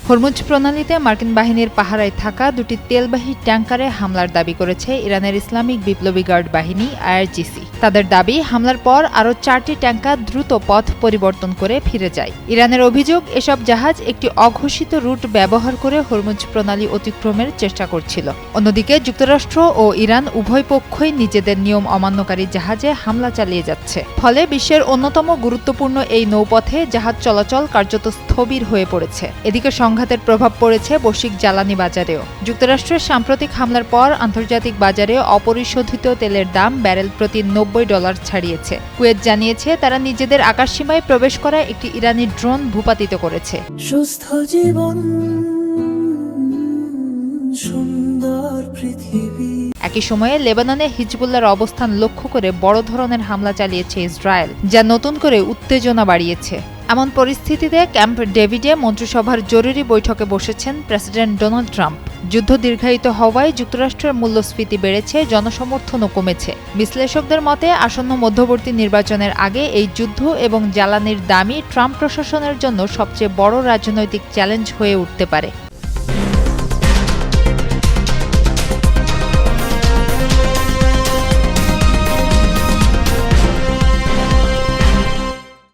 Hormuz প্রণালীতে মার্কিন বাহিনীর পাহারায় থাকা দুটি তেলবাহী ট্যাঙ্কারে হামলার দাবি করেছে ইরানের ইসলামিক বিপ্লবী গার্ড বাহিনী আইআরজিসি। তাদের দাবি, হামলার পর আরও 4টি ট্যাঙ্কার দ্রুত পথ পরিবর্তন করে ফিরে যায়। ইরানের অভিযোগ, এসব জাহাজ একটি অঘোষিত রুট ব্যবহার করে হরমুজ প্রণালী অতিক্রমের চেষ্টা করছিল। অন্যদিকে যুক্তরাষ্ট্র ও ইরান উভয় পক্ষই নিজেদের নিয়ম অমান্যকারী জাহাজে হামলা চালিয়ে যাচ্ছে। ফলে বিশ্বের অন্যতম গুরুত্বপূর্ণ এই নৌপথে জাহাজ চলাচল কার্যত স্থবির হয়ে পড়েছে। এদিকে সংঘাতের প্রভাব পড়েছে বৈশ্বিক জ্বালানি বাজারেও। যুক্তরাষ্ট্রের সাম্প্রতিক হামলার পর আন্তর্জাতিক বাজারে অপরিশোধিত তেলের দাম ব্যারেল প্রতি $90 ছাড়িয়েছে। কুয়েত জানিয়েছে, তারা নিজেদের আকাশসীমায় প্রবেশ করা একটি ইরানি ড্রোন ভূপাতিত করেছে। সুস্থ জীবন, সুন্দর পৃথিবী। একই সময়ে লেবাননে হিজবুল্লাহর অবস্থান লক্ষ্য করে বড় ধরনের হামলা চালিয়েছে ইসরায়েল, যা নতুন করে উত্তেজনা বাড়িয়েছে। এমন পরিস্থিতিতে ক্যাম্প ডেভিডে মন্ত্রিসভার জরুরি বৈঠকে বসেছেন প্রেসিডেন্ট ডোনাল্ড ট্রাম্প। যুদ্ধ দীর্ঘায়িত হওয়ায় যুক্তরাষ্ট্রের মূল্যস্ফীতি বেড়েছে, জনসমর্থনও কমেছে। বিশ্লেষকদের মতে, আসন্ন মধ্যবর্তী নির্বাচনের আগে এই যুদ্ধ এবং জ্বালানির দামই ট্রাম্প প্রশাসনের জন্য সবচেয়ে বড় রাজনৈতিক চ্যালেঞ্জ হয়ে উঠতে পারে।